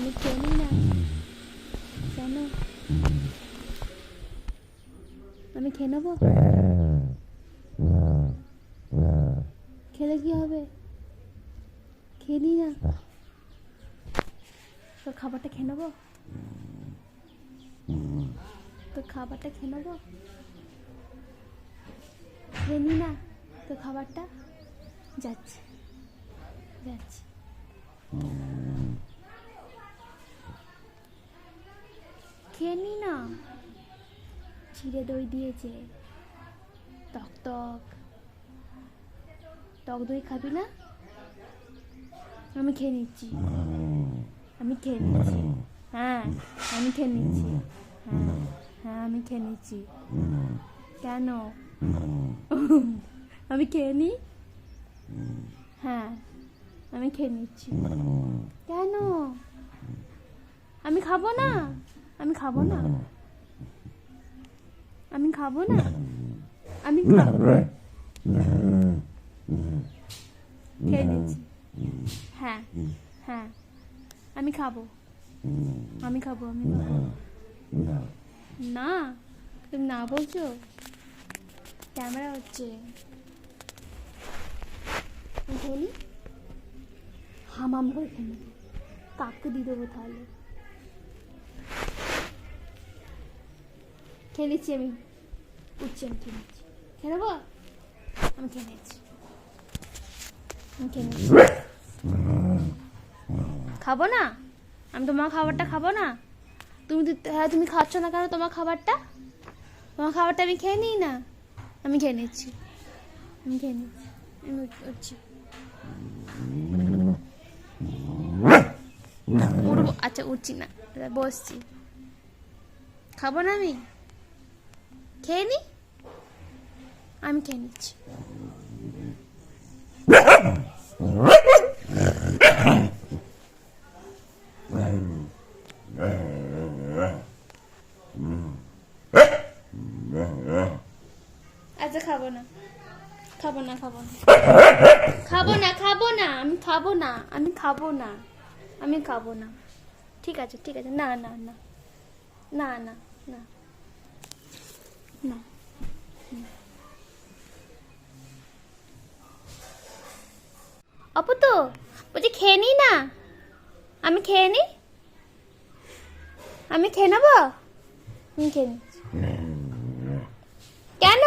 আমি খেয়ে নি না কেন? আমি খেয়ে নেবো? খেলে কি হবে? খেয়ে নি না, তোর খাবারটা খেয়ে নেবো? তোর খাবারটা খেয়ে নেবো? খেয়ে নি না তোর খাবারটা? যাচ্ছি যাচ্ছি। খেয়ে নি না, চিড়ে দই দিয়েছে, টক টক টক দই খাবি না? আমি খেয়ে নিচ্ছি, আমি খেয়ে নিচ্ছি, হ্যাঁ আমি খেয়ে নিচ্ছি, হ্যাঁ হ্যাঁ আমি খেয়ে নিচ্ছি। কেন? আমি খেয়ে নি, হ্যাঁ আমি খেয়ে নিচ্ছি। কেন? আমি খাবো না, আমি খাবো না, আমি খাবো না, আমি খেয়ে নিচ্ছি, হ্যাঁ হ্যাঁ আমি খাবো, আমি খাবো, আমি খাবো না। তুমি না বলছো? ক্যামেরা হচ্ছে। খেয়ে নি, হামাম করে খেয়ে নেবো, কাককে দিয়ে দেবো তাহলে। খেয়ে নিচ্ছি আমি, উঠছি, আমি খেয়ে নিচ্ছি। খেয়ে নেবো? আমি খেয়ে নিচ্ছি, আমি খেয়ে নিচ্ছি। খাবো না? আমি তোমার খাবারটা খাবো না? তুমি হ্যাঁ তুমি খাচ্ছ না কেন তোমার খাবারটা? তোমার খাবারটা আমি খেয়ে নিই না? আমি খেয়ে নিচ্ছি, আমি খেয়ে নিচ্ছি, আমি উঠছি। উঠবো, আচ্ছা উঠছি না, বসছি। খাবো না আমি? খেয়ে নি, আমি খেয়ে নিচ্ছি। আচ্ছা খাবো না, খাবো না, খাবো না, খাবো না, খাবো না, আমি খাবো না, আমি খাবো না, আমি খাবো না। ঠিক আছে ঠিক আছে, না না না না না না না। অপু তো বলছি খেয়ে নি না, আমি খেয়ে নি, আমি খেয়ে নেবো, আমি খেয়ে নিচ্ছি। কেন?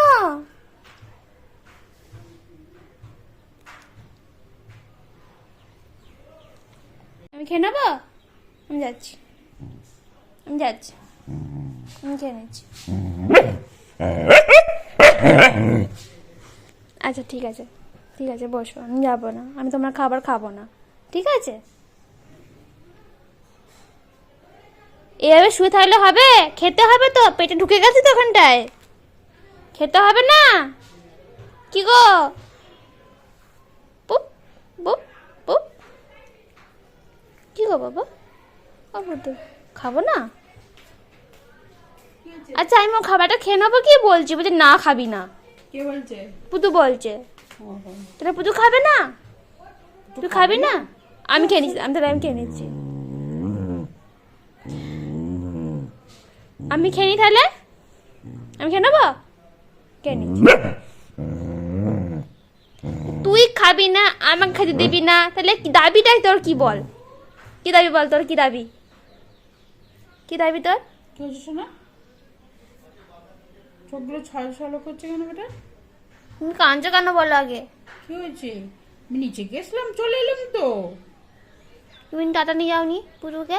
আমি খেয়ে নেবো, আমি যাচ্ছি, আমি যাচ্ছি, আমি খেয়ে নিচ্ছি। আচ্ছা ঠিক আছে ঠিক আছে, বসো, আমি যাবো না, আমি তোমার খাবার খাবো না, ঠিক আছে? এভাবে শুয়ে থাকলে হবে? খেতে হবে তো, পেটে ঢুকে গেছে তো ওখানটায়, খেতে হবে না? কি গো? পুপ পুপ পুপ, কি গো বাবা? তো খাবো না? আচ্ছা আমি ওর খাবারটা খেয়ে নেবো, কি বলছি? বলছে না খাবি না। কে বলছে? পুতু বলছে। তাহলে পুতু খাবে না? তুই খাবি না? আমি খেয়ে নিচ্ছি, আমি তাহলে আমি খেয়ে নিচ্ছি, আমি খেয়ে নি তাহলে, আমি খেয়ে নেবো, খেয়ে নিচ্ছি। তুই খাবি না, আমাকে খেতে দিবি না, তাহলে দাবিটাই তোর কি? বল কি দাবি, বল তোর কি দাবি, কি দাবি তোর? কি হচ্ছে শোনা? চোখগুলো ছলছল করছে কেন বেটা? তুমি কাঁদছো কেন বলো আগে? কি হয়েছে? আমি নিচে গেছিলাম, চলে এলাম তো। তুমি টাটা নিয়ে যাওনি পুজোকে?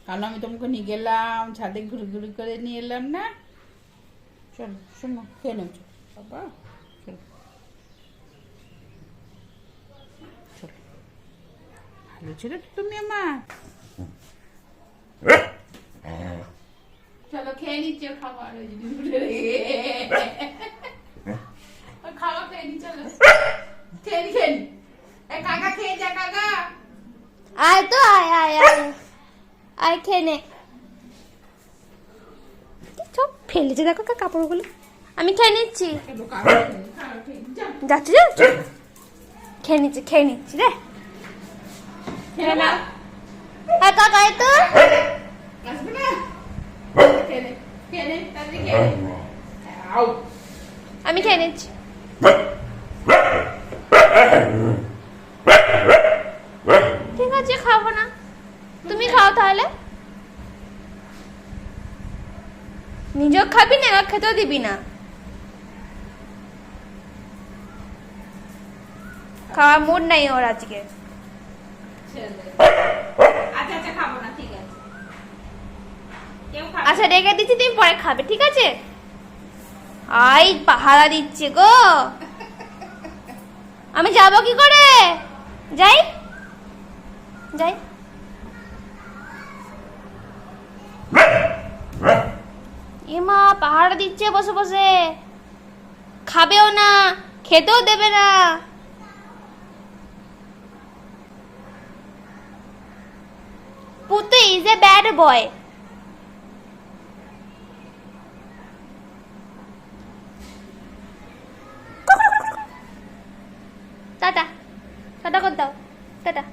কাল আমি তোমাকে নিয়ে গেলাম, ছাদে ঘুরে ঘুরে করে নিয়ে এলাম না। চলো শোনো, খেয়ে নেব বাবা, চলো চলো। ভালো ছিল তো তুমি আমার। চলো খেয়ে নিচ্ছি খাবার, ওই যদি উঠে খাওয়া খেয়ে নি, চলো খেয়ে নি, খেয়ে নি। কাকা খেয়ে যা, কাকা আয় তো, আয় আয় আয় আয়, খেয়ে নে। সব ফেলেছে দেখো কাপড়গুলো, আমি খেয়ে নিচ্ছি, যাচ্ছি যাচ্ছি, খেয়ে নিচ্ছি রে, খেয়ে না, হ্যাঁ কাকা এই তো আসবে না খেয়ে নে তাড়াতাড়ি খেয়ে নে আউ আমি খেয়ে নিচ্ছি ঠিক আছে খাবো না তুমি খাও তাহলে নিজেও খাবি না এবার খেতেও দিবি না খাওয়ার মুড নাই ওর আজকে আচ্ছা খাবো না ঠিক আছে কেউ খাবে আচ্ছা রেখে দিচ্ছি তুমি পরে খাবে ঠিক আছে আই পাহারা দিচ্ছে গো আমি যাবো কি করে যাই যাই এমা পাহারা দিচ্ছে বসে বসে খাবেও না খেতেও দেবে না Putu is a bad boy tata tata করে দাও টাটা